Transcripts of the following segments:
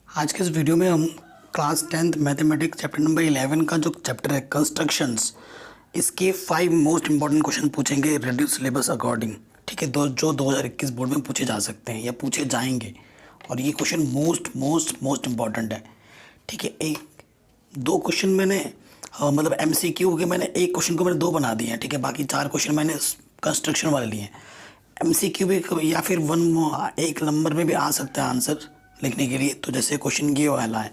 आज के इस वीडियो में हम class 10th mathematics chapter number 11 का जो चैप्टर है कंस्ट्रक्शंस, इसके 5 मोस्ट इंपॉर्टेंट क्वेश्चन पूछेंगे रेड्यूस सिलेबस अकॉर्डिंग। ठीक है, जो 2021 बोर्ड में पूछे जा सकते हैं या पूछे जाएंगे, और ये क्वेश्चन मोस्ट इंपॉर्टेंट है। ठीक है, एक दो क्वेश्चन मैंने मतलब MCQ के मैंने एक क्वेश्चन को मैंने 2 बना दिए हैं। ठीक है, बाकी 4 क्वेश्चन मैंने कंस्ट्रक्शन वाले लिए हैं। MCQ भी या फिर एक नंबर में भी आ सकता है आंसर लिखने के लिए। तो जैसे क्वेश्चन ये वाला है,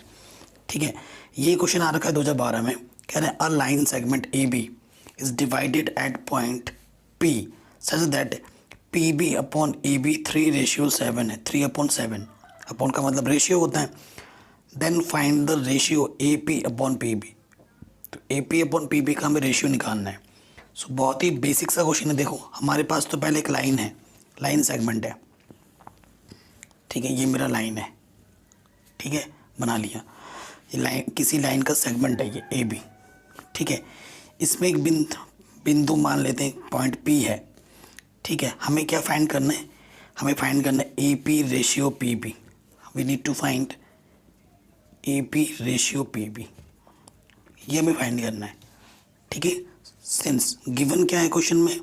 ठीक है, ये क्वेश्चन आ रखा है 2012 में। कह रहे हैं a line segment AB is divided at point P such that PB upon AB 3:7 है। 3/7 अपॉन का मतलब रेशियो होता है। Then find the ratio AP upon PB। तो AP अपॉन PB का हमें रेशियो निकालना है। सो बहुत ही बेसिक सा क्वेश्चन है। देखो हमारे पास तो पहले एक लाइन है, लाइन सेगमेंट है। ठीक है, ये मेरा लाइन है। ठीक है, बना लिया। ये लाइन किसी लाइन का सेगमेंट है, ये AB। ठीक है, इसमें एक बिंदु मान लेते हैं पॉइंट P है। ठीक है, हमें क्या फाइंड करना है? हमें फाइंड करना है AP ratio PB। We need to find AP ratio PB, ये हमें फाइंड करना है। ठीक है, सिंस गिवन क्या है क्वेश्चन में,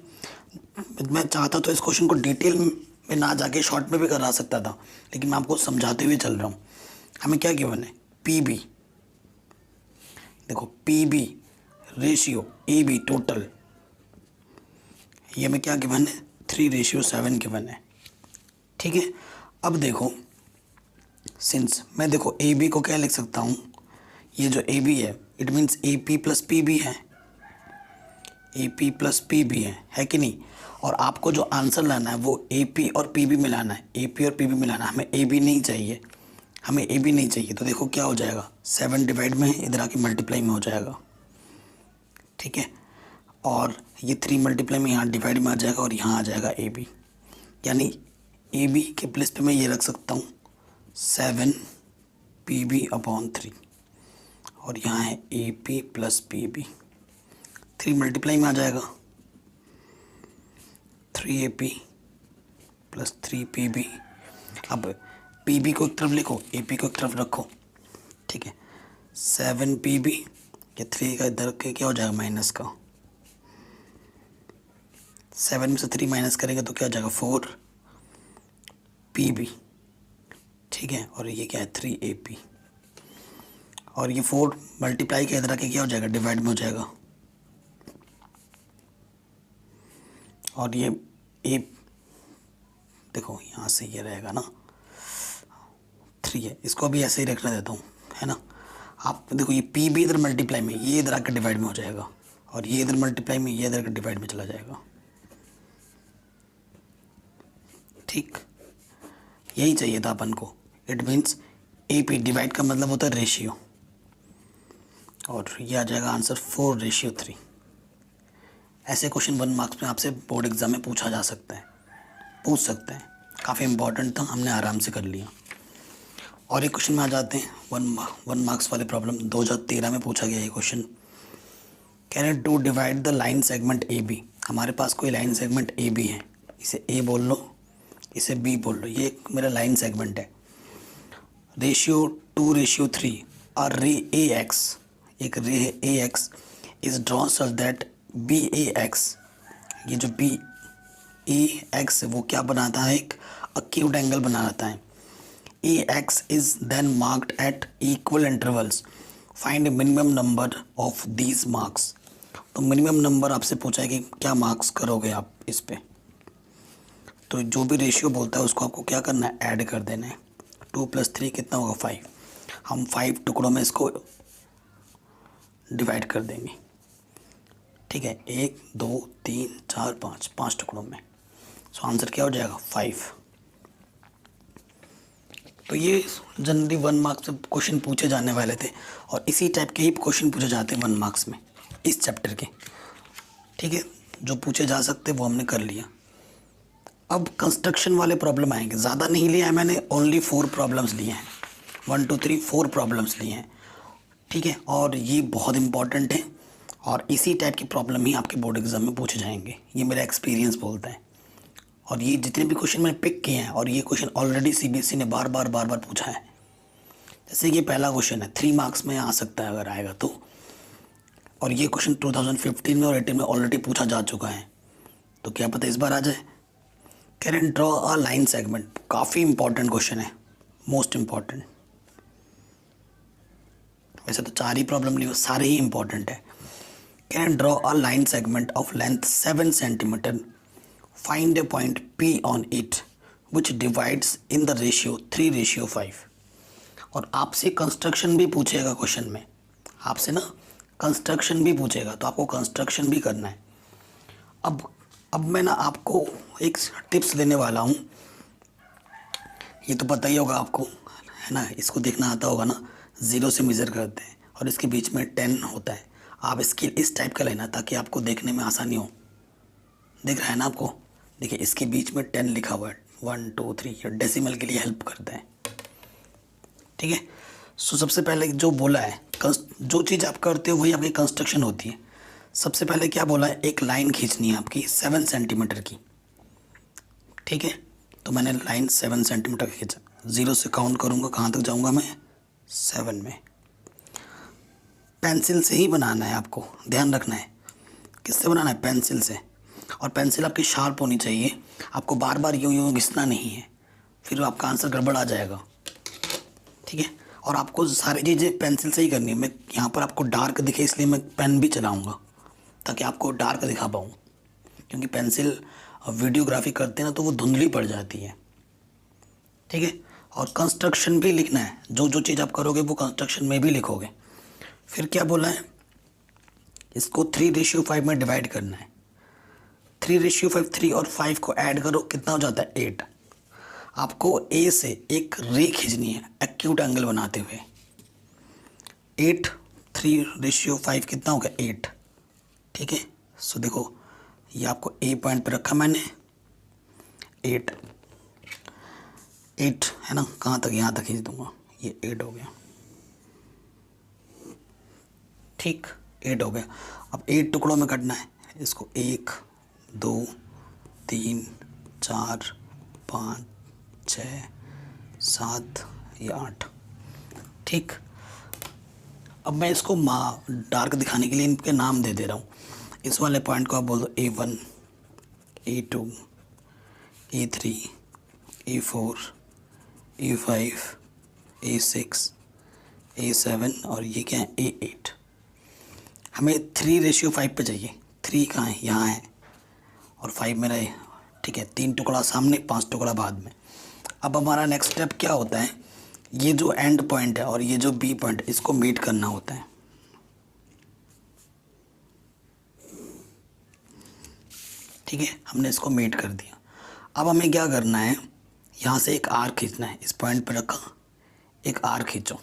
मैं चाहता तो इस क्वेश्चन को डिटेल में ना जाके शॉर्ट में भी करा सकता था, लेकिन मैं आपको समझाते हुए चल रहा हूँ। हमें क्या गिवन है? PB। देखो PB रेशियो AB टोटल, ये हमें क्या गिवन है? 3:7 गिवन है। ठीक है, अब देखो सिंस मैं देखो AB को क्या लिख सकता हूँ, ये जो AB है it means AP plus PB है। AP प्लस PB है कि नहीं? और आपको जो आंसर लाना है वो AP और PB मिलाना है। AP और PB मिलाना है, हमें AB नहीं चाहिए, हमें AB नहीं चाहिए। तो देखो क्या हो जाएगा, 7 डिवाइड में इधर आके मल्टीप्लाई में हो जाएगा। ठीक है, और ये 3 मल्टीप्लाई में यहाँ डिवाइड में आ जाएगा और यहाँ आ जाएगा AB। यानी AB के प्लेस पे मैं ये रख सकता हूँ 7 PB अपॉन 3, और यहाँ है AP प्लस PB। 3 मल्टीप्लाई में आ जाएगा, 3AP प्लस 3PB। अब PB को एक तरफ लिखो, AP को एक तरफ रखो। ठीक है, 7PB, ये 3 का इधर के क्या हो जाएगा माइनस का, 7 में से 3 माइनस करेंगे तो क्या हो जाएगा 4PB। ठीक है, और ये क्या है 3AP, और ये 4 मल्टीप्लाई के इधर के क्या हो जाएगा डिवाइड में हो जाएगा, और ये A देखो यहाँ से ये रहेगा ना 3 है, इसको भी ऐसे ही रखने देता हूँ, है ना। आप देखो ये PB इधर मल्टीप्लाई में, ये इधर आकर डिवाइड में हो जाएगा, और ये इधर मल्टीप्लाई में, ये इधर डिवाइड में चला जाएगा। ठीक, यही चाहिए था अपन को। इट मीन्स AP डिवाइड का मतलब होता है रेशियो, और ये आ जाएगा आंसर 4:3। ऐसे क्वेश्चन 1 मार्क्स में आपसे बोर्ड एग्जाम में पूछ सकते हैं। काफ़ी इंपॉर्टेंट था, हमने आराम से कर लिया। और एक क्वेश्चन में आ जाते हैं 1 मार्क्स वाले प्रॉब्लम। 2013 में पूछा गया ये क्वेश्चन। कह रहे हैं to divide the line segment AB। हमारे पास कोई लाइन सेगमेंट AB है, इसे A बोल लो, इसे B बोल लो। ये मेरा लाइन सेगमेंट है। रेशियो 2:3 और रे AX, एक रे AX is drawn such that BAX, ये जो BAX है वो क्या बनाता है? एक अक्यूट एंगल बनाता है। AX is then marked at equal intervals, find minimum number of these marks. तो मिनिमम नंबर आपसे पूछा है कि क्या मार्क्स करोगे आप इस पे। तो जो भी रेशियो बोलता है उसको आपको क्या करना है? ऐड कर देना है। 2 + 3 कितना होगा? 5। हम 5 टुकड़ों में इसको डिवाइड कर देंगे। ठीक है, 1 2 3 4 5 टुकड़ों में। सो आंसर क्या हो जाएगा? 5। तो ये जनरली 1 मार्क्स में क्वेश्चन पूछे जाने वाले थे, और इसी टाइप के ही क्वेश्चन पूछे जाते हैं 1 मार्क्स में इस चैप्टर के। ठीक है, जो पूछे जा सकते वो हमने कर लिया। अब कंस्ट्रक्शन वाले प्रॉब्लम आएंगे। ज़्यादा नहीं लिया है मैंने, ओनली 4 प्रॉब्लम्स लिए हैं। 1 2 3 4 प्रॉब्लम्स लिए हैं। ठीक है, और ये बहुत इंपॉर्टेंट है, और इसी टाइप की प्रॉब्लम ही आपके बोर्ड एग्जाम में पूछे जाएंगे, ये मेरा एक्सपीरियंस बोलता है। और ये जितने भी क्वेश्चन मैंने पिक किए हैं, और ये क्वेश्चन ऑलरेडी CBSE ने बार बार पूछा है। जैसे कि पहला क्वेश्चन है 3 मार्क्स में आ सकता है अगर आएगा तो, और ये क्वेश्चन 2015 में और 18 में ऑलरेडी पूछा जा चुका है, तो क्या पता इस बार आ जाए। Can draw a line segment, काफ़ी इंपॉर्टेंट क्वेश्चन है, मोस्ट इम्पॉर्टेंट। वैसे तो 4 ही प्रॉब्लम नहीं हो, सारे ही इंपॉर्टेंट है। Can draw a line segment of length 7 centimetre, find A point P on it which divides in the ratio 3:5। और आपसे कंस्ट्रक्शन भी पूछेगा क्वेश्चन में, आपसे ना कंस्ट्रक्शन भी पूछेगा, तो आपको कंस्ट्रक्शन भी करना है। अब मैं ना आपको एक टिप्स देने वाला हूँ, ये तो पता ही होगा आपको, है ना, इसको देखना आता होगा ना, 0 से मेज़र करते हैं और इसके बीच में 10 होता है। आप इसकी इस टाइप का लेना ताकि आपको देखने में आसानी हो। दिख रहा है ना आपको, देखिए इसके बीच में 10 लिखा हुआ है, 1 2 3, डेसिमल के लिए हेल्प करता है। ठीक है, सो सबसे पहले जो बोला है, जो चीज़ आप करते हो वही आपकी कंस्ट्रक्शन होती है। सबसे पहले क्या बोला है, एक लाइन खींचनी है आपकी 7 सेंटीमीटर की। ठीक है, तो मैंने लाइन 7 सेंटीमीटर खींचा, 0 से काउंट करूँगा, कहाँ तक जाऊँगा मैं, 7 में। पेंसिल से ही बनाना है आपको, ध्यान रखना है। किससे बनाना है, पेंसिल से। और पेंसिल आपकी शार्प होनी चाहिए, आपको बार बार यूँ यूँ घिसना नहीं है, फिर आपका आंसर गड़बड़ आ जाएगा। ठीक है, और आपको सारी चीज़ें पेंसिल से ही करनी है। मैं यहाँ पर आपको डार्क दिखे इसलिए मैं पेन भी चलाऊँगा ताकि आपको डार्क दिखा पाऊँ, क्योंकि पेंसिल वीडियोग्राफी करते हैं ना तो वो धुंधली पड़ जाती है। ठीक है, और कंस्ट्रक्शन भी लिखना है, जो जो चीज़ आप करोगे वो कंस्ट्रक्शन में भी लिखोगे। फिर क्या बोला है, इसको 3:5 में डिवाइड करना है। 3:5, 3 और 5 को ऐड करो, कितना हो जाता है, 8। आपको ए से एक रे खींचनी है एक्यूट एंगल बनाते हुए। 8 3:5 कितना हो गया, 8। ठीक है, सो देखो ये आपको ए पॉइंट पे रखा मैंने, 8 है ना, कहाँ तक, यहाँ तक खींच दूंगा, ये 8 हो गया। ठीक, 8 हो गया। अब 8 टुकड़ों में कटना है इसको, 1 2 3 4 5 6 7 या 8। ठीक, अब मैं इसको डार्क दिखाने के लिए इनके नाम दे रहा हूँ। इस वाले पॉइंट को आप बोल दो A1, A2, A3, A4, A5, A6, A7 और ये क्या है, A8। हमें 3:5 पे चाहिए। 3 कहाँ है, यहाँ है, और 5 मेरा है। ठीक है, 3 टुकड़ा सामने, 5 टुकड़ा बाद में। अब हमारा नेक्स्ट स्टेप क्या होता है, ये जो एंड पॉइंट है और ये जो बी पॉइंट है इसको मीट करना होता है। ठीक है, हमने इसको मीट कर दिया। अब हमें क्या करना है, यहाँ से एक आर्क खींचना है, इस पॉइंट पर रखा, एक आर्क खींचो,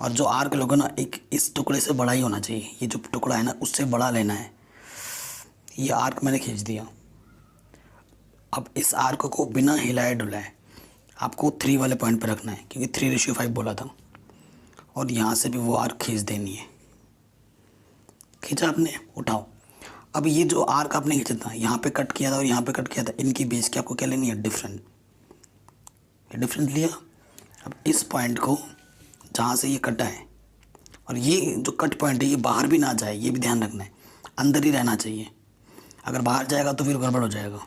और जो आर्क लोगे ना, एक इस टुकड़े से बड़ा ही होना चाहिए, ये जो टुकड़ा है ना उससे बड़ा लेना है। ये आर्क मैंने खींच दिया। अब इस आर्क को बिना हिलाए डुलाए आपको 3 वाले पॉइंट पर रखना है, क्योंकि 3:5 बोला था, और यहाँ से भी वो आर्क खींच देनी है। खींचा आपने, उठाओ। अब ये जो आर्क आपने खींचा था, यहाँ पे कट किया था और यहाँ पे कट किया था, इनकी बीच की आपको क्या लेनी है, डिफरेंट। ये डिफरेंट लिया। अब इस पॉइंट को जहाँ से ये कटा है, और ये जो कट पॉइंट है ये बाहर भी ना जाए, ये भी ध्यान रखना है, अंदर ही रहना चाहिए। अगर बाहर जाएगा तो फिर गड़बड़ हो जाएगा।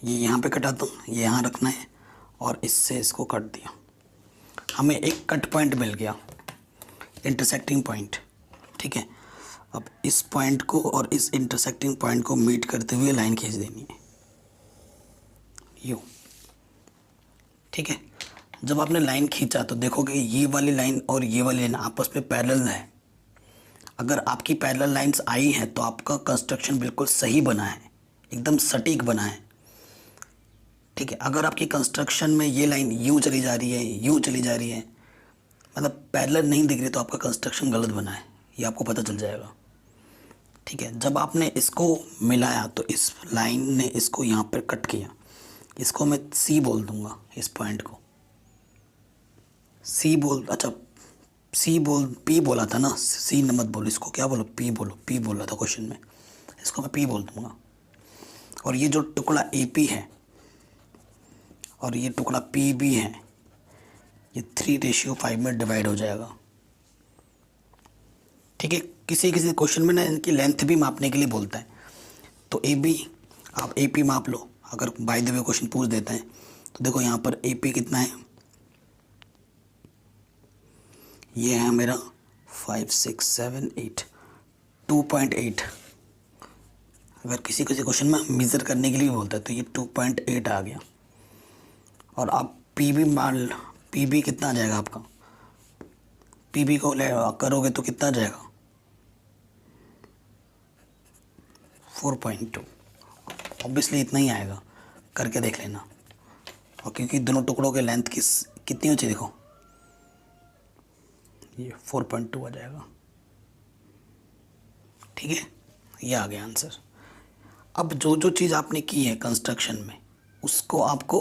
ये यहाँ पे कटा तो ये यहाँ रखना है, और इससे इसको कट दिया, हमें एक कट पॉइंट मिल गया, इंटरसेक्टिंग पॉइंट। ठीक है, अब इस पॉइंट को और इस इंटरसेक्टिंग पॉइंट को मीट करते हुए लाइन खींच देनी है, यूँ। ठीक है, जब आपने लाइन खींचा तो देखोगे ये वाली लाइन और ये वाली लाइन आपस में पैरेलल है। अगर आपकी पैरेलल लाइंस आई हैं तो आपका कंस्ट्रक्शन बिल्कुल सही बना है, एकदम सटीक बना है। ठीक है, अगर आपकी कंस्ट्रक्शन में ये लाइन यूँ चली जा रही है, यूँ चली जा रही है, मतलब पैरेलल नहीं दिख रही, तो आपका कंस्ट्रक्शन गलत बना है, ये आपको पता चल जाएगा। ठीक है, जब आपने इसको मिलाया तो इस लाइन ने इसको यहाँ पर कट किया, इसको मैं सी बोल दूँगा, इस पॉइंट को सी बोल, अच्छा सी बोल, पी बोला था ना, सी न मत बोलो, इसको क्या बोलो, पी बोलो, पी बोला था क्वेश्चन में, इसको मैं पी बोल दूँगा। और ये जो टुकड़ा ए पी है और ये टुकड़ा पी बी है, ये 3:5 में डिवाइड हो जाएगा। ठीक है, किसी किसी क्वेश्चन में ना इनकी लेंथ भी मापने के लिए बोलता है, तो ए बी आप ए पी माप लो। अगर बाय द वे क्वेश्चन पूछ देता है तो देखो यहाँ पर ए पी कितना है, ये है मेरा 5 6 7 8 2.8। अगर किसी किसी क्वेश्चन में मेज़र करने के लिए बोलता है तो ये 2.8 आ गया। और आप पी बी मान, पी बी कितना आ जाएगा आपका, पी बी को करोगे तो कितना आ जाएगा 4.2। ऑब्वियसली इतना ही आएगा, करके देख लेना। और क्योंकि दोनों टुकड़ों के लेंथ कितनी ऊंची देखो, ये 4.2 आ जाएगा। ठीक है, ये आ गया आंसर। अब जो जो चीज़ आपने की है कंस्ट्रक्शन में उसको आपको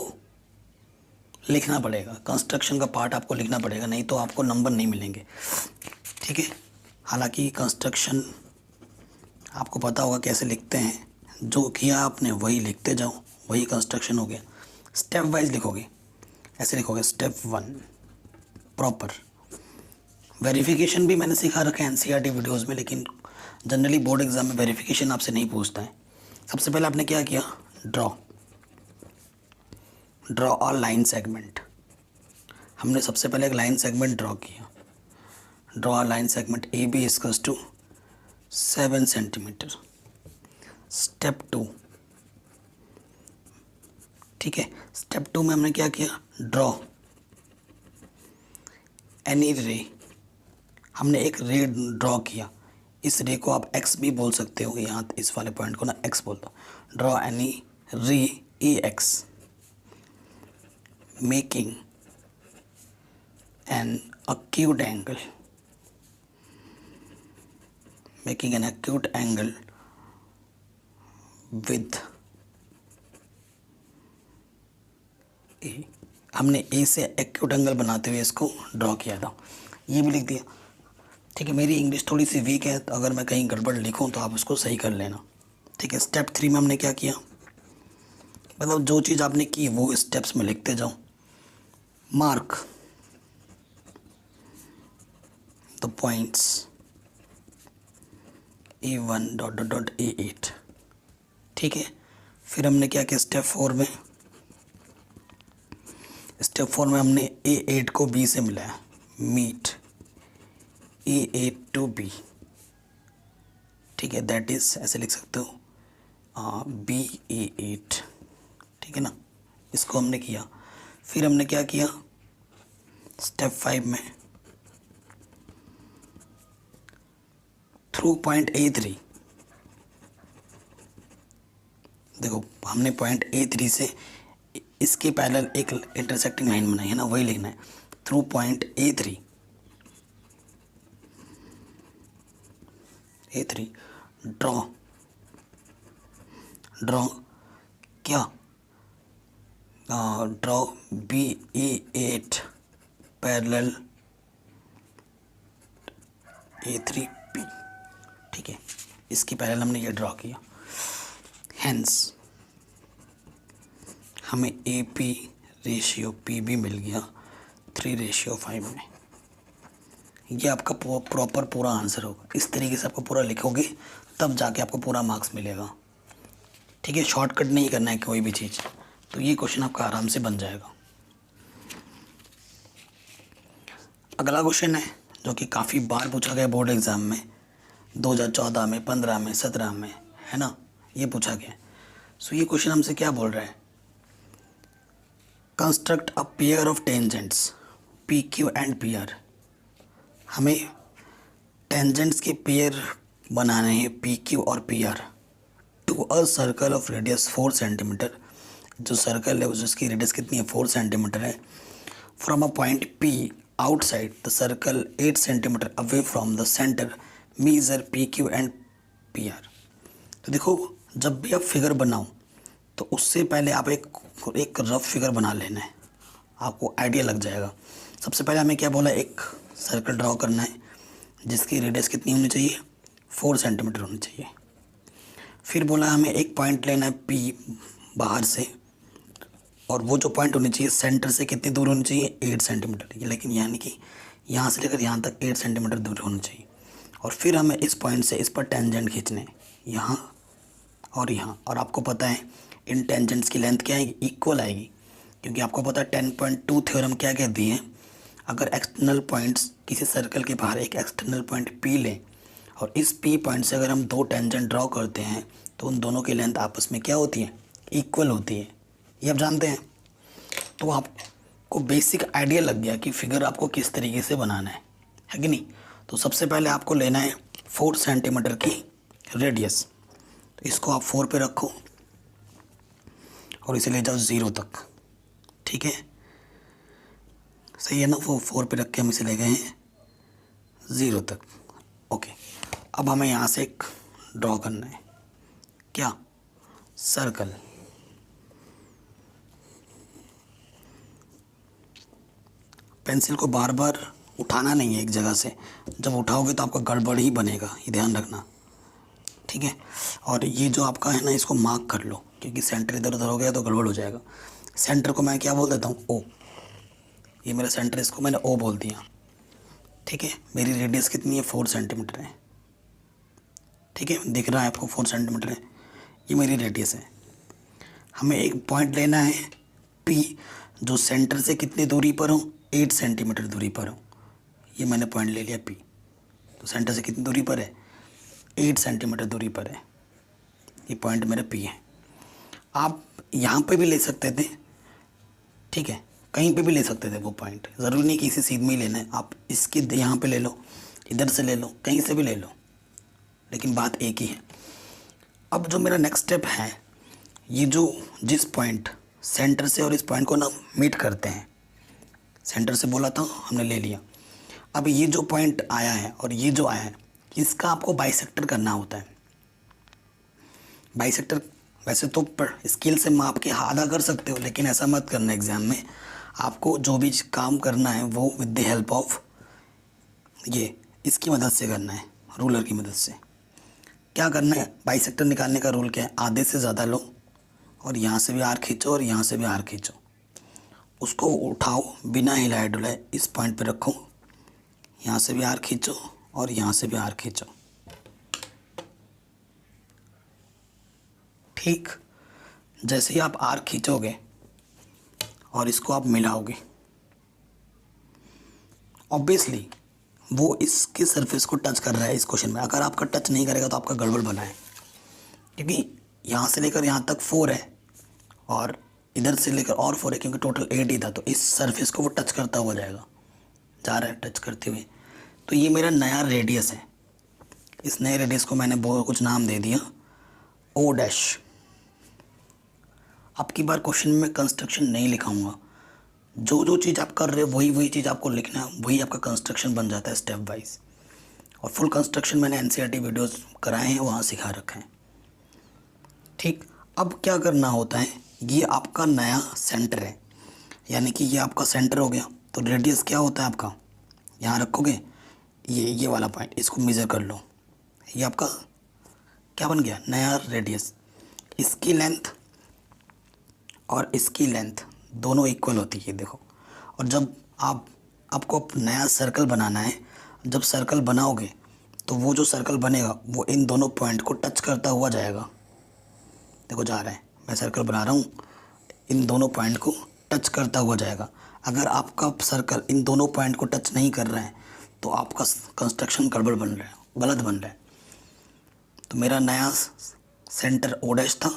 लिखना पड़ेगा, कंस्ट्रक्शन का पार्ट आपको लिखना पड़ेगा, नहीं तो आपको नंबर नहीं मिलेंगे। ठीक है, हालांकि कंस्ट्रक्शन आपको पता होगा कैसे लिखते हैं, जो किया आपने वही लिखते जाओ, वही कंस्ट्रक्शन हो गया। स्टेप वाइज लिखोगे, ऐसे लिखोगे स्टेप 1 प्रॉपर। वेरिफिकेशन भी मैंने सिखा रखा है एनसीईआरटी वीडियोस में, लेकिन जनरली बोर्ड एग्जाम में वेरिफिकेशन आपसे नहीं पूछता है। सबसे पहले आपने क्या किया, ड्रॉ अ लाइन सेगमेंट। हमने सबसे पहले एक लाइन सेगमेंट ड्रॉ किया। Draw a line segment A B equals to 7 centimetre. Step 2, ठीक है, स्टेप 2 में हमने क्या किया, ड्रॉ एनी रे। हमने एक रे ड्रॉ किया, इस रे को आप एक्स भी बोल सकते हो, यहाँ इस वाले पॉइंट को ना एक्स बोल दो। Draw any ray A X making an acute angle, making an acute angle with A. हमने ए से एक्यूट एंगल बनाते हुए इसको ड्रॉ किया था, ये भी लिख दिया। ठीक है, मेरी इंग्लिश थोड़ी सी वीक है, तो अगर मैं कहीं गड़बड़ लिखूं तो आप उसको सही कर लेना। ठीक है, स्टेप 3 में हमने क्या किया, मतलब जो चीज़ आपने की वो स्टेप्स में लिखते जाओ। Mark the points A1 dot dot dot A8। ठीक है, फिर हमने क्या किया, स्टेप 4 में हमने A8 को B से मिलाया, मीट A8 टू B। ठीक है, दैट इज ऐसे लिख सकते हो BA8। ठीक है ना, इसको हमने किया। फिर हमने क्या किया, स्टेप 5 में थ्रू पॉइंट A3, देखो हमने पॉइंट A3 से इसके पैरेलल एक इंटरसेक्टिंग लाइन बनाई है ना, वही लिखना है। थ्रू पॉइंट A3 ड्रॉ क्या, ड्रॉ BA8 पैरेलल A3P। ठीक है, इसकी पैरेलल हमने ये ड्रॉ किया। हेंस हमें AP रेशियो PB मिल गया 3:5 में। ये आपका प्रॉपर पूरा आंसर होगा। इस तरीके से आपको पूरा लिखोगे तब जाके आपको पूरा मार्क्स मिलेगा। ठीक है, शॉर्टकट नहीं करना है कोई भी चीज़, तो ये क्वेश्चन आपका आराम से बन जाएगा। अगला क्वेश्चन है जो कि काफ़ी बार पूछा गया बोर्ड एग्ज़ाम में, 2014 में, 15 में, 17 में, है ना, ये पूछा गया। सो ये क्वेश्चन हमसे क्या बोल रहा है, construct a pair of tangents PQ and PR। हमें टेंजेंट्स के पेयर बनाने हैं PQ और PR to a circle of radius 4 centimetre. जो सर्कल है उसकी रेडियस कितनी है, 4 सेंटीमीटर है। From a point P outside the circle 8 centimetre away from the centre, measure PQ and PR। तो देखो, जब भी आप फिगर बनाओ तो उससे पहले आप एक रफ फिगर बना लेना है, आपको आइडिया लग जाएगा। सबसे पहले हमें क्या बोला, एक सर्कल ड्रॉ करना है जिसकी रेडियस कितनी होनी चाहिए, 4 सेंटीमीटर होनी चाहिए। फिर बोला हमें एक पॉइंट लेना है P बाहर से, और वो जो पॉइंट होनी चाहिए सेंटर से कितनी दूर होनी चाहिए 8 सेंटीमीटर, लेकिन यानी कि यहाँ से लेकर यहाँ तक 8 सेंटीमीटर दूर होनी चाहिए। और फिर हमें इस पॉइंट से इस पर टेंजेंट खींचने हैं, यहाँ और यहाँ। और आपको पता है इन टेंजेंट्स की लेंथ क्या आएगी, इक्वल आएगी, क्योंकि आपको पता है 10.2 थ्योरम क्या कहती है, अगर एक्सटर्नल पॉइंट्स किसी सर्कल के बाहर एक एक्सटर्नल पॉइंट पी लें और इस पी पॉइंट से अगर हम दो टेंजेंट ड्रॉ करते हैं तो उन दोनों की लेंथ आपस में क्या होती है, इक्वल होती है। ये आप जानते हैं। तो आपको बेसिक आइडिया लग गया कि फिगर आपको किस तरीके से बनाना है कि नहीं। तो सबसे पहले आपको लेना है 4 सेंटीमीटर की रेडियस। तो इसको आप 4 पे रखो और इसे ले जाओ 0 तक, ठीक है, सही है ना। वो 4 पे रख के हम इसे ले गए हैं 0 तक। ओके, अब हमें यहाँ से एक ड्रॉ करना है, क्या, सर्कल। पेंसिल को बार बार उठाना नहीं है एक जगह से, जब उठाओगे तो आपका गड़बड़ ही बनेगा, ये ध्यान रखना, ठीक है। और ये जो आपका है ना, इसको मार्क कर लो, क्योंकि सेंटर इधर उधर हो गया तो गड़बड़ हो जाएगा। सेंटर को मैं क्या बोल देता हूँ, ओ। ये मेरा सेंटर, इसको मैंने ओ बोल दिया, ठीक है। मेरी रेडियस कितनी है, 4 सेंटीमीटर है, ठीक है, दिख रहा है आपको 4 सेंटीमीटर है, ये मेरी रेडियस है। हमें एक पॉइंट लेना है पी, जो सेंटर से कितनी दूरी पर हो, 8 सेंटीमीटर दूरी पर हो। ये मैंने पॉइंट ले लिया पी, तो सेंटर से कितनी दूरी पर है, 8 सेंटीमीटर दूरी पर है। ये पॉइंट मेरा पी है। आप यहाँ पे भी ले सकते थे, ठीक है, कहीं पे भी ले सकते थे वो पॉइंट, ज़रूरी नहीं कि इसी सीध में ही लेना है। आप इसकी यहाँ पे ले लो, इधर से ले लो, कहीं से भी ले लो, लेकिन बात एक ही है। अब जो मेरा नेक्स्ट स्टेप है, ये जो जिस पॉइंट सेंटर से और इस पॉइंट को ना मीट करते हैं, सेंटर से बोला था हमने ले लिया। अब ये जो पॉइंट आया है और ये जो आया है, इसका आपको बाइसेक्टर करना होता है। बाइसेक्टर वैसे तो स्केल से माप के आधा कर सकते हो, लेकिन ऐसा मत करना एग्जाम में। आपको जो भी काम करना है वो विद द हेल्प ऑफ ये इसकी मदद से करना है, रूलर की मदद से। क्या करना है, बाइसेक्टर निकालने का रूल क्या है, आधे से ज़्यादा लो और यहाँ से भी आर खींचो और यहाँ से भी आर खींचो। उसको उठाओ बिना हिलाए डुलाए, इस पॉइंट पे रखो, यहाँ से भी आर खींचो और यहाँ से भी आर खींचो, ठीक। जैसे ही आप आर खींचोगे और इसको आप मिलाओगे, ऑब्वियसली वो इसके सरफेस को टच कर रहा है इस क्वेश्चन में। अगर आपका टच नहीं करेगा तो आपका गड़बड़ बना है, क्योंकि यहाँ से लेकर यहाँ तक 4 है और इधर से लेकर और 4 है, क्योंकि टोटल 8 ही था। तो इस सरफेस को वो टच करता हुआ जाएगा, जा रहा है टच करते हुए। तो ये मेरा नया रेडियस है। इस नए रेडियस को मैंने बहुत कुछ नाम दे दिया, ओ डैश। अब की बार क्वेश्चन में कंस्ट्रक्शन नहीं लिखाऊंगा, जो जो चीज़ आप कर रहे हो वही चीज़ आपको लिखना है, वही आपका कंस्ट्रक्शन बन जाता है स्टेप वाइज। और फुल कंस्ट्रक्शन मैंने एनसीईआरटी वीडियोस कराए हैं, वहाँ सिखा रखे हैं, ठीक। अब क्या करना होता है, ये आपका नया सेंटर है, यानी कि ये आपका सेंटर हो गया। तो रेडियस क्या होता है आपका, यहाँ रखोगे, ये वाला पॉइंट, इसको मेज़र कर लो, ये आपका क्या बन गया, नया रेडियस। इसकी लेंथ और इसकी लेंथ दोनों इक्वल होती है, देखो। और जब आपको नया सर्कल बनाना है, जब सर्कल बनाओगे तो वो जो सर्कल बनेगा वो इन दोनों पॉइंट को टच करता हुआ जाएगा। देखो जा रहा है, मैं सर्कल बना रहा हूँ, इन दोनों पॉइंट को टच करता हुआ जाएगा। अगर आपका सर्कल इन दोनों पॉइंट को टच नहीं कर रहा है तो आपका कंस्ट्रक्शन गड़बड़ बन रहा है, गलत बन रहा है। तो मेरा नया सेंटर ओ डैश था,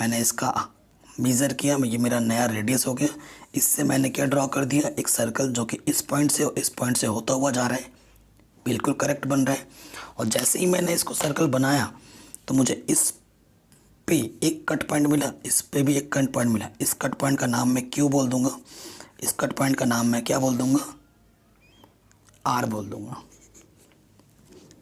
मैंने इसका मेज़र किया, ये मेरा नया रेडियस हो गया। इससे मैंने क्या ड्रॉ कर दिया, एक सर्कल जो कि इस पॉइंट से और इस पॉइंट से होता हुआ जा रहा है, बिल्कुल करेक्ट बन रहा है। और जैसे ही मैंने इसको सर्कल बनाया तो मुझे इस पे एक कट पॉइंट मिला, इस पे भी एक कट पॉइंट मिला। इस कट पॉइंट का नाम मैं क्यू बोल दूंगा, इस कट पॉइंट का नाम मैं क्या बोल दूंगा, आर बोल दूंगा,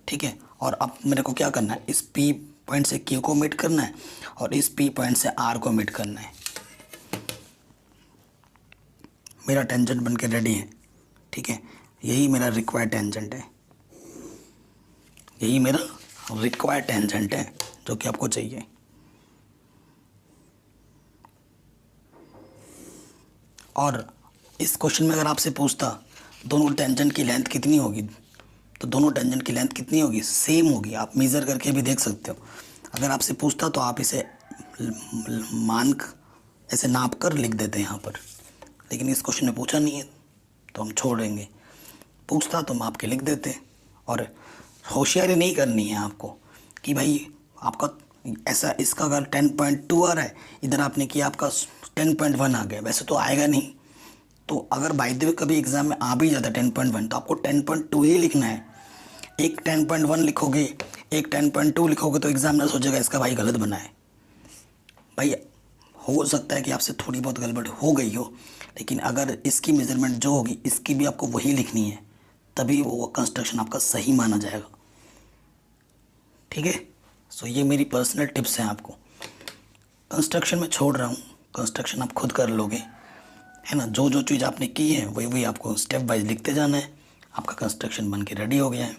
ठीक है। और अब मेरे को क्या करना है, इस पी पॉइंट से क्यू को मीट करना है और इस पी पॉइंट से आर को मीट करना है। मेरा टेंजेंट बन के रेडी है, ठीक है। यही मेरा रिक्वायर्ड टेंजेंट है, यही मेरा रिक्वायर्ड टेंजेंट है जो कि आपको चाहिए। और इस क्वेश्चन में अगर आपसे पूछता दोनों टेंजेंट की लेंथ कितनी होगी, तो दोनों टेंजेंट की लेंथ कितनी होगी, सेम होगी। आप मेज़र करके भी देख सकते हो। अगर आपसे पूछता तो आप इसे ऐसे नाप कर लिख देते हैं यहाँ पर, लेकिन इस क्वेश्चन में पूछा नहीं है तो हम छोड़ेंगे। पूछता तो हम आपके लिख देते। और होशियारी नहीं करनी है आपको कि भाई आपका ऐसा, इसका अगर 10.2 आ रहा है, इधर आपने किया आपका 10.1 आ गया, वैसे तो आएगा नहीं। तो अगर बाय द वे कभी एग्ज़ाम में आ भी जाता है 10.1, तो आपको 10.2 ही लिखना है। एक 10.1 लिखोगे, एक 10.2 लिखोगे तो एग्जामिनर सोचेगा इसका भाई गलत बना है। भाई हो सकता है कि आपसे थोड़ी बहुत गड़बड़ हो गई हो, लेकिन अगर इसकी मेजरमेंट जो होगी इसकी भी आपको वही लिखनी है, तभी वो कंस्ट्रक्शन आपका सही माना जाएगा। ठीक है। सो ये मेरी पर्सनल टिप्स हैं आपको। कंस्ट्रक्शन में छोड़ रहा हूँ, कंस्ट्रक्शन आप खुद कर लोगे, है ना। जो जो चीज़ आपने की है वही वही आपको स्टेप वाइज लिखते जाना है। आपका कंस्ट्रक्शन बन के रेडी हो गया है।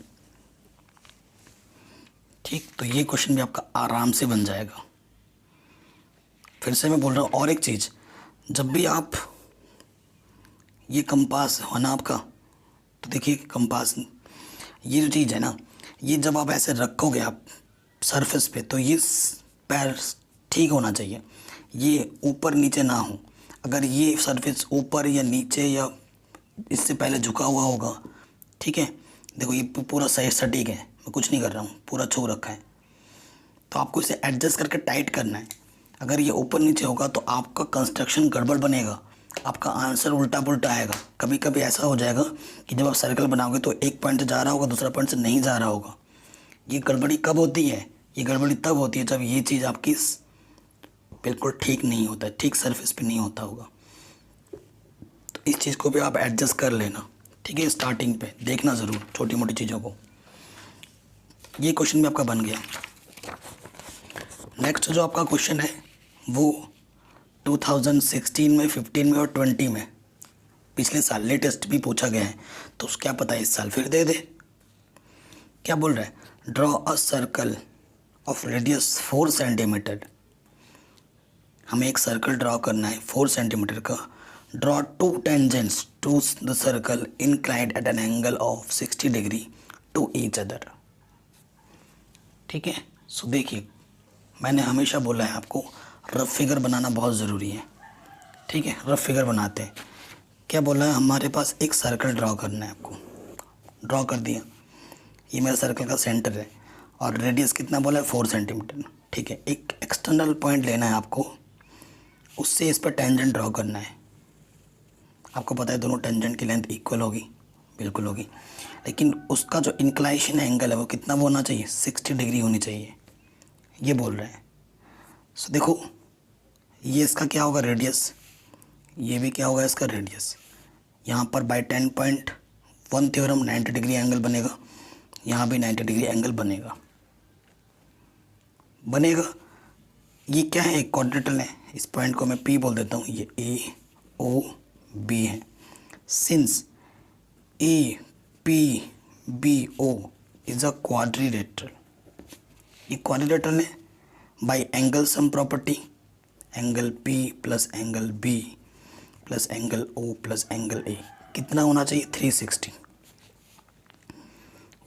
ठीक, तो ये क्वेश्चन भी आपका आराम से बन जाएगा। फिर से मैं बोल रहा हूँ और एक चीज़, जब भी आप ये कंपास हो ना आपका, तो देखिए कंपास ये जो चीज़ है ना, ये जब आप ऐसे रखोगे आप सरफेस पे, तो ये पैर ठीक होना चाहिए, ये ऊपर नीचे ना हो। अगर ये सरफेस ऊपर या नीचे या इससे पहले झुका हुआ होगा, ठीक है, देखो ये पूरा सही सटीक है, मैं कुछ नहीं कर रहा हूँ, पूरा छू रखा है, तो आपको इसे एडजस्ट करके टाइट करना है। अगर ये ऊपर नीचे होगा तो आपका कंस्ट्रक्शन गड़बड़ बनेगा, आपका आंसर उल्टा पुल्टा आएगा। कभी कभी ऐसा हो जाएगा कि जब आप सर्कल बनाओगे तो एक पॉइंट से जा रहा होगा, दूसरा पॉइंट से नहीं जा रहा होगा। ये गड़बड़ी कब होती है, ये गड़बड़ी तब होती है जब ये चीज़ आपकी बिल्कुल ठीक नहीं होता है, ठीक सरफेस पे नहीं होता होगा। तो इस चीज़ को भी आप एडजस्ट कर लेना, ठीक है। स्टार्टिंग पे देखना ज़रूर छोटी मोटी चीज़ों को। ये क्वेश्चन भी आपका बन गया। नेक्स्ट जो आपका क्वेश्चन है वो 2016 में, 15 में और 20 में, पिछले साल लेटेस्ट भी पूछा गया है, तो क्या पता है इस साल फिर दे दे। क्या बोल रहा है, draw a circle of radius 4 centimetre. हमें एक सर्कल ड्रॉ करना है 4 सेंटीमीटर का। Draw 2 tangents to the circle inclined at an angle of 60 degree to each other. ठीक है। सो देखिए, मैंने हमेशा बोला है आपको रफ फिगर बनाना बहुत ज़रूरी है। ठीक है, रफ फिगर बनाते हैं। क्या बोला है, हमारे पास एक सर्कल ड्रॉ करना है। आपको ड्रॉ कर दिया, ये मेरा सर्कल का सेंटर है और रेडियस कितना बोला है, 4 सेंटीमीटर। ठीक है, एक एक्सटर्नल पॉइंट लेना है आपको, उससे इस पर टेंजेंट ड्रॉ करना है। आपको पता है दोनों टेंजेंट की लेंथ इक्वल होगी, बिल्कुल होगी, लेकिन उसका जो इंक्लाइनेशन एंगल है वो कितना होना चाहिए, 60 डिग्री होनी चाहिए, ये बोल रहे हैं। सो देखो, ये इसका क्या होगा, रेडियस, ये भी क्या होगा इसका रेडियस। यहाँ पर बाय 10.1 थ्योरम 90 डिग्री एंगल बनेगा, यहाँ भी 90 डिग्री एंगल बनेगा। ये क्या है, एक क्वाड्रेटल है। इस पॉइंट को मैं P बोल देता हूँ, ये AOB है। Since APBO is a quadrilateral, ये क्वाड्रिलेटरल है bye angle sum property, angle P plus angle B plus angle O plus angle A कितना होना चाहिए, 360।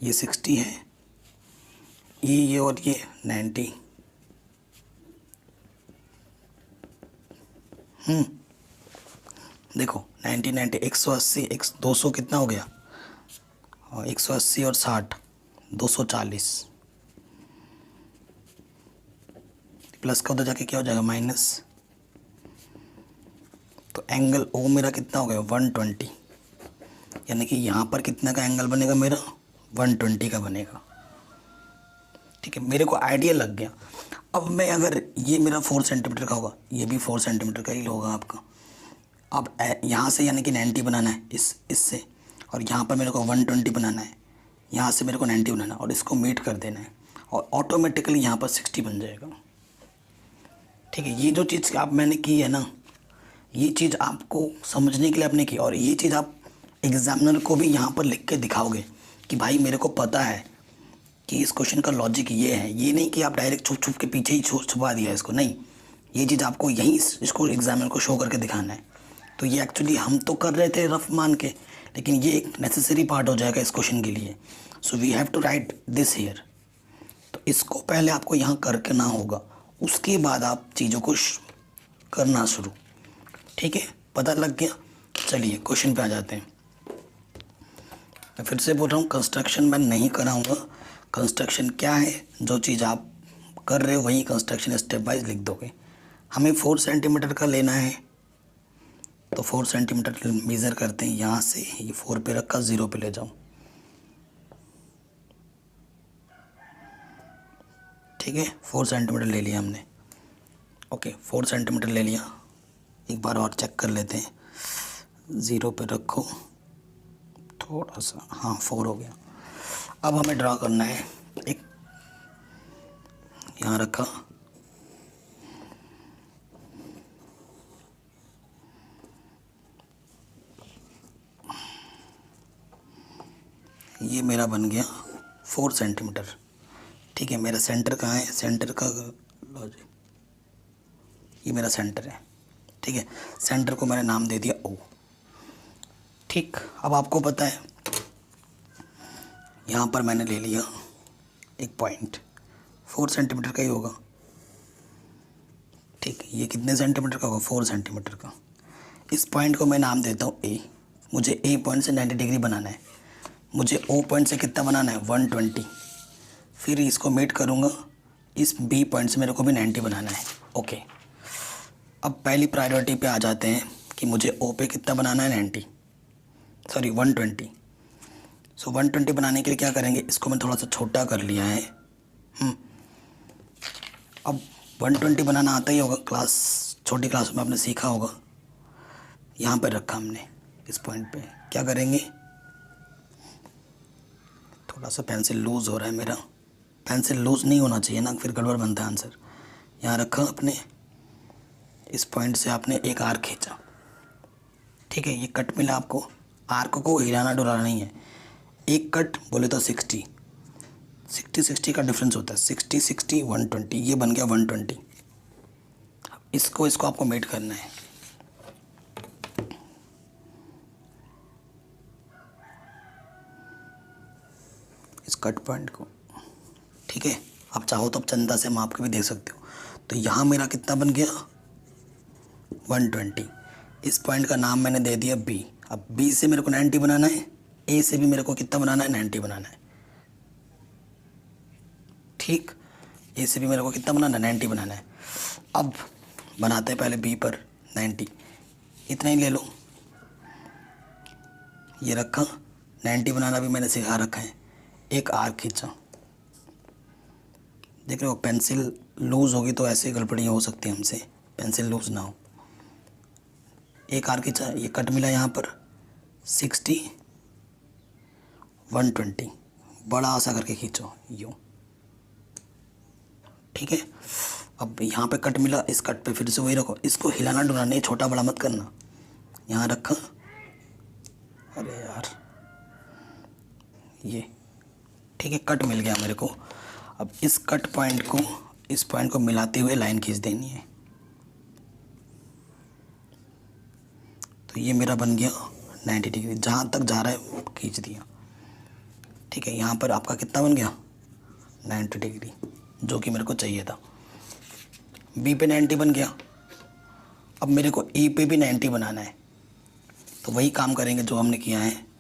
ये 60 है, ये और ये 90। देखो 90 90 180 200 कितना हो गया, और 180 और 60 240, प्लस का उधर जाके क्या हो जाएगा, माइनस। तो एंगल O मेरा कितना हो गया, 120, यानी कि यहाँ पर कितना का एंगल बनेगा मेरा, 120 का बनेगा। ठीक है, मेरे को आइडिया लग गया। अब मैं अगर ये मेरा 4 सेंटीमीटर का होगा, ये भी 4 सेंटीमीटर का ही होगा आपका। अब यहाँ से यानी कि 90 बनाना है इससे, और यहाँ पर मेरे को 120 बनाना है, यहाँ से मेरे को 90 बनाना है, और इसको मीट कर देना है, और ऑटोमेटिकली यहाँ पर 60 बन जाएगा। ठीक है, ये जो चीज़ आप मैंने की है ना, ये चीज़ आपको समझने के लिए आपने की, और ये चीज़ आप एग्जामिनर को भी यहाँ पर लिख के दिखाओगे कि भाई मेरे को पता है कि इस क्वेश्चन का लॉजिक ये है। ये नहीं कि आप डायरेक्ट छुप छुप के पीछे ही छुपा दिया इसको, नहीं, ये चीज़ आपको यहीं इसको एग्जामिनर को शो करके दिखाना है तो ये एक्चुअली हम तो कर रहे थे रफ मान के, लेकिन ये एक नेसेसरी पार्ट हो जाएगा इस क्वेश्चन के लिए। So we have to write this here. तो इसको पहले आपको यहाँ करके ना होगा, उसके बाद आप चीज़ों को करना शुरू। ठीक है, पता लग गया। चलिए क्वेश्चन पे आ जाते हैं। मैं फिर से बोल रहा हूँ, कंस्ट्रक्शन मैं नहीं कराऊंगा। कंस्ट्रक्शन क्या है, जो चीज़ आप कर रहे हो वही कंस्ट्रक्शन स्टेप वाइज लिख दोगे। हमें 4 सेंटीमीटर का लेना है, तो 4 सेंटीमीटर मेज़र करते हैं। यहाँ से ये 4 पे रखा, 0 पे ले जाऊँ। ठीक है, 4 सेंटीमीटर ले लिया हमने। ओके, 4 सेंटीमीटर ले लिया। एक बार और चेक कर लेते हैं। 0 पे रखो, थोड़ा सा, हाँ 4 हो गया। अब हमें ड्रा करना है एक, यहाँ रखा, ये मेरा बन गया 4 सेंटीमीटर। ठीक है, मेरा सेंटर कहाँ है, सेंटर का लॉजिक, ये मेरा सेंटर है। ठीक है, सेंटर को मैंने नाम दे दिया O। ठीक, अब आपको पता है यहाँ पर मैंने ले लिया एक पॉइंट, 4 सेंटीमीटर का ही होगा। ठीक, ये कितने सेंटीमीटर का होगा, 4 सेंटीमीटर का। इस पॉइंट को मैं नाम देता हूँ A। मुझे A पॉइंट से 90 डिग्री बनाना है। मुझे O पॉइंट से कितना बनाना है, 120। फिर इसको मीट करूँगा, इस B पॉइंट से मेरे को भी 90 बनाना है। ओके, अब पहली प्रायोरिटी पे आ जाते हैं कि मुझे O पे कितना बनाना है, 120। सो 120 बनाने के लिए क्या करेंगे, इसको मैं थोड़ा सा छोटा कर लिया है। अब 120 बनाना आता ही होगा, छोटी क्लास में आपने सीखा होगा। यहाँ पर रखा हमने, इस पॉइंट पे क्या करेंगे, थोड़ा सा पेंसिल लूज़ हो रहा है मेरा, पेंसिल लूज़ नहीं होना चाहिए ना, फिर गड़बड़ बनता है आंसर। यहाँ रखा अपने, इस पॉइंट से आपने एक आर्क खींचा। ठीक है, ये कट मिला आपको। आर्क को हिलाना डुलाना नहीं है। एक कट बोले तो 60 का डिफरेंस होता है। 60 120, ये बन गया 120। इसको आपको मेट करना है। इस कट पॉइंट को, ठीक है, आप चाहो तो आप चंदा से माप के भी देख सकते हो। तो यहाँ मेरा कितना बन गया, 120। इस पॉइंट का नाम मैंने दे दिया B। अब B से मेरे को 90 बनाना है, A से भी मेरे को कितना बनाना है, 90 बनाना है। ठीक, A से भी मेरे को कितना बनाना है, 90 बनाना है। अब बनाते हैं पहले B पर 90, इतना ही ले लो। ये रखा, 90 बनाना भी मैंने सिखा रखा है। एक आर्क खींचा, देख रहे हो, पेंसिल लूज़ होगी तो ऐसे गड़बड़ियाँ हो सकती है हमसे, पेंसिल लूज़ ना हो। एक आर्क खींचा, ये कट मिला यहाँ पर 60 120, बड़ा सा करके खींचो यूँ। ठीक है, अब यहाँ पे कट मिला, इस कट पे फिर से वही रखो। इसको हिलाना डुलाना नहीं, छोटा बड़ा मत करना। यहाँ रखा, अरे यार ये, ठीक है, कट मिल गया मेरे को। अब इस कट पॉइंट को इस पॉइंट को मिलाते हुए लाइन खींच देनी है। तो ये मेरा बन गया 90 डिग्री, जहाँ तक जा रहा है वो खींच दिया। ठीक है, यहाँ पर आपका कितना बन गया, 90 डिग्री, जो कि मेरे को चाहिए था। B पे 90 बन गया। अब मेरे को E पे भी 90 बनाना है, तो वही काम करेंगे जो हमने किया है।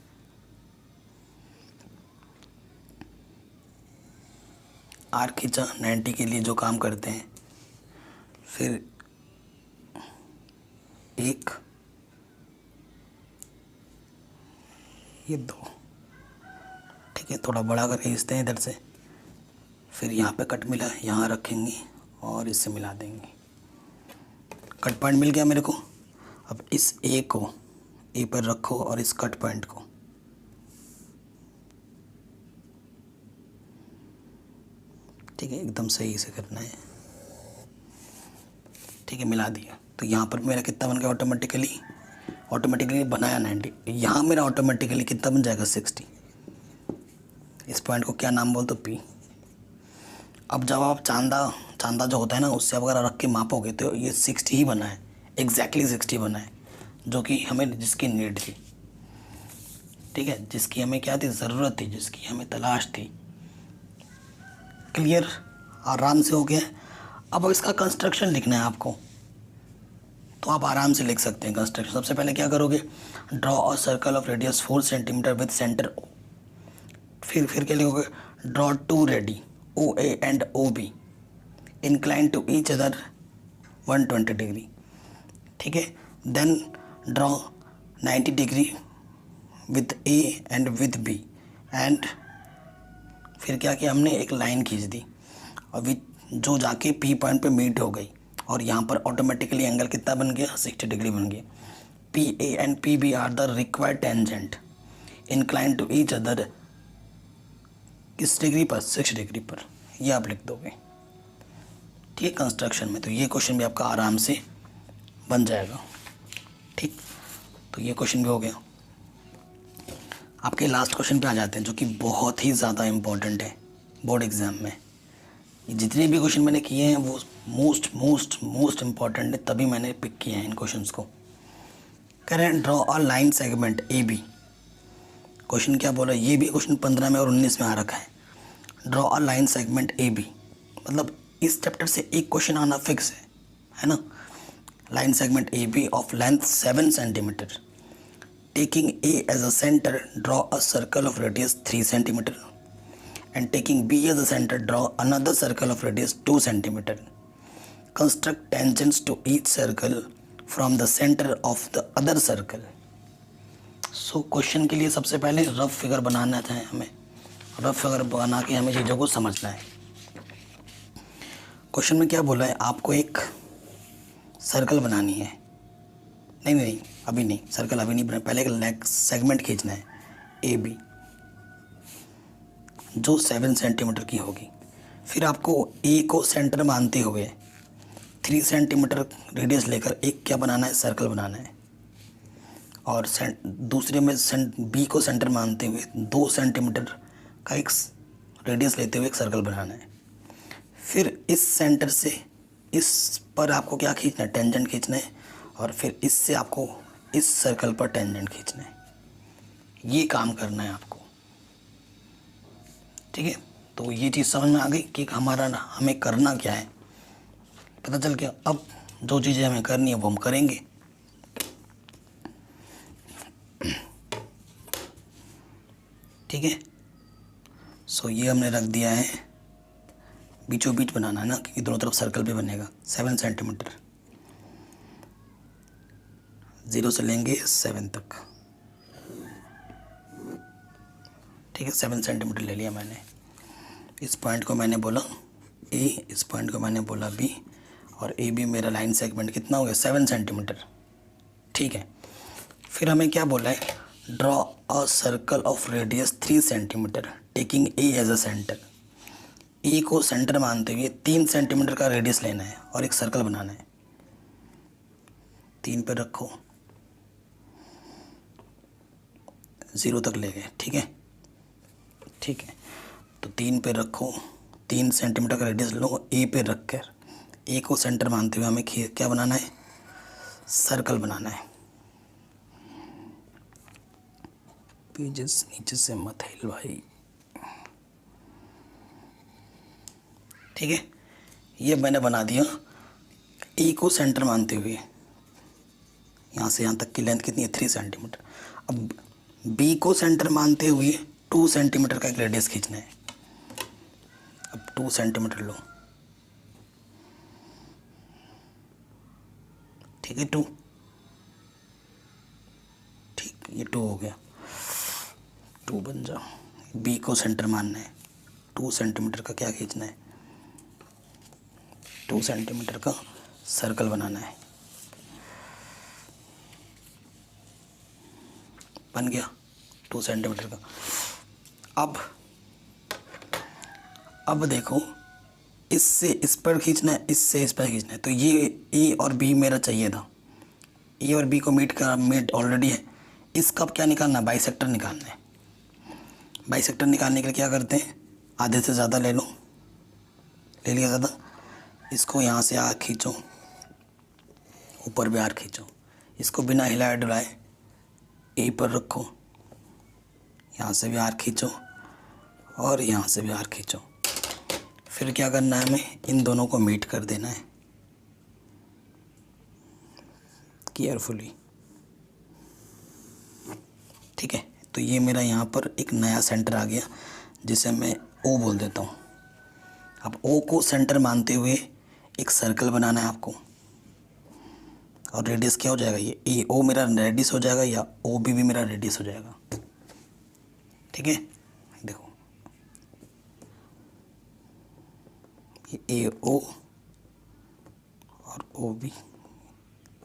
आर्क खींचा 90 के लिए, जो काम करते हैं। फिर एक, ये 2, ठीक है, थोड़ा बड़ा करके खींचते हैं इधर से। फिर यहाँ पे कट मिला, यहाँ रखेंगे और इससे मिला देंगे। कट पॉइंट मिल गया मेरे को। अब इस A को A पर रखो और इस कट पॉइंट को, ठीक है, एकदम सही से करना है। ठीक है, मिला दिया। तो यहाँ पर मेरा कितना बन गया, ऑटोमेटिकली बनाया 90। यहाँ मेरा ऑटोमेटिकली कितना बन जाएगा, 60। इस पॉइंट को क्या नाम बोलते, P। अब जब आप चांदा जो होता है ना, उससे अगर रख के मापोगे तो ये 60 ही बना है, एग्जैक्टली 60 बना है। जो कि हमें जिसकी नीड थी, ठीक है, जिसकी हमें क्या थी, ज़रूरत थी, जिसकी हमें तलाश थी। क्लियर, आराम से हो गया। अब इसका कंस्ट्रक्शन लिखना है आपको, तो आप आराम से लिख सकते हैं कंस्ट्रक्शन। सबसे पहले क्या करोगे, draw a circle of radius 4 centimetre with centre O. फिर क्या लिखोगे, draw two radii O A and O B incline to each other 120 degree, ठीक है। Then draw 90 degree with A and with B, and फिर क्या किया हमने, एक लाइन खींच दी और जो जाके पी पॉइंट पे मीट हो गई, और यहाँ पर ऑटोमेटिकली एंगल कितना बन गया, 60 डिग्री बन गया। P A and P B are the required tangent incline to each other, किस डिग्री पर, 6 डिग्री पर, ये आप लिख दोगे, ठीक है, कंस्ट्रक्शन में। तो ये क्वेश्चन भी आपका आराम से बन जाएगा, ठीक। तो ये क्वेश्चन भी हो गया। आपके लास्ट क्वेश्चन पे आ जाते हैं, जो कि बहुत ही ज़्यादा इम्पोर्टेंट है बोर्ड एग्ज़ाम में। ये जितने भी क्वेश्चन मैंने किए हैं वो मोस्ट इम्पॉर्टेंट है, तभी मैंने पिक किए हैं इन क्वेश्चंस को। कह रहे हैं draw a line segment A B. Question क्या बोला, ये भी क्वेश्चन 15 में और 19 में आ रखा है। Draw a line segment A B, मतलब इस चैप्टर से एक क्वेश्चन आना फिक्स है ना। Line segment A B of length 7 centimetre, taking A as a centre draw a circle of radius 3 centimetre, and taking B as a center, draw another circle of radius 2 centimeter. Construct tangents to each circle from the center of the other circle. So question के लिए सबसे पहले rough figure बनाना है हमें, rough figure बना के हमें चीज़ों को समझना है। क्वेश्चन में क्या बोला है, आपको एक सर्कल बनानी है। नहीं, अभी नहीं, सर्कल अभी नहीं बना, पहले एक सेगमेंट खींचना है ए बी, जो 7 सेंटीमीटर की होगी। फिर आपको ए को सेंटर मानते हुए 3 सेंटीमीटर रेडियस लेकर एक क्या बनाना है, सर्कल बनाना है। और दूसरे में बी को सेंटर मानते हुए 2 सेंटीमीटर का एक रेडियस लेते हुए एक सर्कल बनाना है। फिर इस सेंटर से इस पर आपको क्या खींचना है, टेंजेंट खींचना है, और फिर इससे आपको इस सर्कल पर टेंजेंट खींचना है। ये काम करना है आपको, ठीक है। तो ये चीज़ समझ में आ गई कि हमें करना क्या है, पता चल गया। अब जो चीज़ें हमें करनी है वो हम करेंगे। ठीक है, सो ये हमने रख दिया है, बीचों बीच बनाना है ना, क्योंकि दोनों तरफ सर्कल पे बनेगा। 7 सेंटीमीटर, 0 से लेंगे 7 तक, ठीक है। 7 सेंटीमीटर ले लिया मैंने। इस पॉइंट को मैंने बोला ए, इस पॉइंट को मैंने बोला बी, और ए बी मेरा लाइन सेगमेंट कितना हो गया, 7 सेंटीमीटर, ठीक है। फिर हमें क्या बोला है, draw a circle of radius 3 centimeter taking A as a center. A को सेंटर मानते हुए 3 सेंटीमीटर का रेडियस लेना है और एक सर्कल बनाना है। 3 पे रखो, 0 तक ले गए, ठीक है, ठीक है। तो 3 पे रखो, 3 सेंटीमीटर का रेडियस लो, ए पे रख कर ए को सेंटर मानते हुए हमें क्या बनाना है, सर्कल बनाना है। पेजेस नीचे से मत हिल भाई, ठीक है। ये मैंने बना दिया, ए को सेंटर मानते हुए यहाँ से यहाँ तक की लेंथ कितनी है, 3 सेंटीमीटर। अब बी को सेंटर मानते हुए 2 सेंटीमीटर का एक रेडियस खींचना है। अब 2 सेंटीमीटर लो, ठीक है, 2, ठीक, ये 2 हो गया, 2 बन जाओ। बी को सेंटर मानना है, 2 सेंटीमीटर का क्या खींचना है, 2 सेंटीमीटर का सर्कल बनाना है। बन गया 2 सेंटीमीटर का। अब देखो, इससे इस पर खींचना है, इससे इस पर खींचना है। तो ये ए और बी मेरा चाहिए था, ए और बी को मीट ऑलरेडी है। इसका अब क्या निकालना है, बाइसेक्टर निकालना है। बाइसेक्टर निकालने के लिए क्या करते हैं, आधे से ज़्यादा ले लो, ले लिया ज़्यादा, इसको यहाँ से आर खींचो, ऊपर भी आर खींचो, इसको बिना हिलाए डुलाए ए पर रखो, यहाँ से भी आर्क खींचो और यहाँ से भी आर्क खींचो। फिर क्या करना है, हमें इन दोनों को मीट कर देना है केयरफुली। ठीक है, तो ये मेरा यहाँ पर एक नया सेंटर आ गया जिसे मैं ओ बोल देता हूँ। अब ओ को सेंटर मानते हुए एक सर्कल बनाना है आपको, और रेडियस क्या हो जाएगा, ये ए ओ मेरा रेडियस हो जाएगा या ओ बी भी मेरा रेडियस हो जाएगा। ठीक है, देखो ये ए ओ और ओ बी,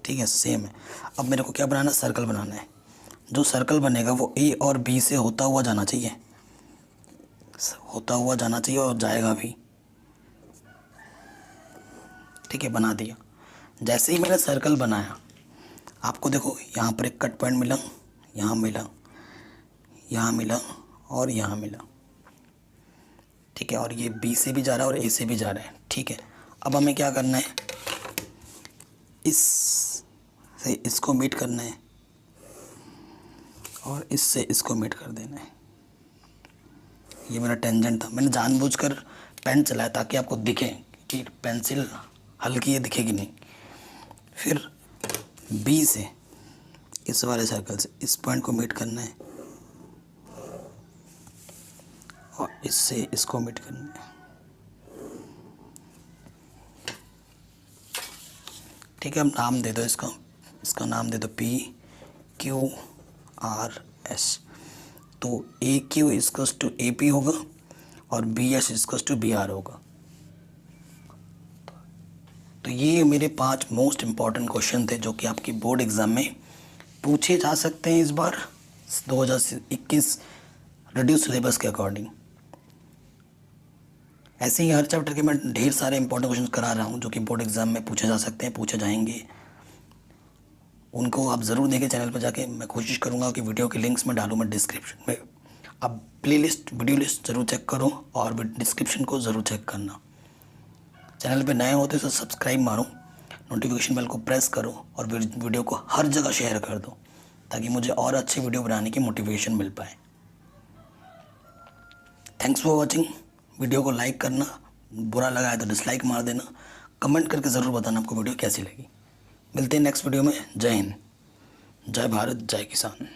ठीक है सेम है। अब मेरे को क्या बनाना है, सर्कल बनाना है। जो सर्कल बनेगा वो ए और बी से होता हुआ जाना चाहिए, होता हुआ जाना चाहिए और जाएगा भी। ठीक है, बना दिया। जैसे ही मैंने सर्कल बनाया, आपको देखो यहाँ पर एक कट पॉइंट मिला, यहाँ मिला, यहाँ मिला और यहाँ मिला। ठीक है, और ये बी से भी जा रहा है और ए से भी जा रहा है। ठीक है, अब हमें क्या करना है, इस से इसको मीट करना है और इससे इसको मीट कर देना है। ये मेरा टेंजेंट था, मैंने जानबूझकर पेन चलाया ताकि आपको दिखे कि पेंसिल हल्की है, दिखेगी नहीं। फिर बी से इस वाले सर्कल से इस पॉइंट को मीट करना है और इससे इसको मीट करना है। ठीक है, अब नाम दे दो इसका नाम दे दो पी क्यू आर एस। तो A Q equals to A P होगा और B S equals to B R होगा। तो ये मेरे 5 मोस्ट इम्पॉर्टेंट क्वेश्चन थे जो कि आपकी बोर्ड एग्ज़ाम में पूछे जा सकते हैं इस बार 2021 रिड्यूस सिलेबस के अकॉर्डिंग। ऐसे ही हर चैप्टर के मैं ढेर सारे इंपॉर्टेंट क्वेश्चन करा रहा हूँ जो कि बोर्ड एग्ज़ाम में पूछे जा सकते हैं, पूछे जाएंगे। उनको आप ज़रूर देखें चैनल पर जाके। मैं कोशिश करूँगा कि वीडियो के लिंक्स में डालूँ मैं डिस्क्रिप्शन में। आप प्लेलिस्ट वीडियो लिस्ट ज़रूर चेक करो और डिस्क्रिप्शन को ज़रूर चेक करना। चैनल पे नए होते तो सब्सक्राइब मारो, नोटिफिकेशन बेल को प्रेस करो और वीडियो को हर जगह शेयर कर दो ताकि मुझे और अच्छी वीडियो बनाने की मोटिवेशन मिल पाए। Thanks for watching. वीडियो को लाइक करना, बुरा लगा है तो डिसलाइक मार देना, कमेंट करके ज़रूर बताना आपको वीडियो कैसी लगी। मिलते हैं नेक्स्ट वीडियो में। जय हिंद, जय भारत, जय किसान।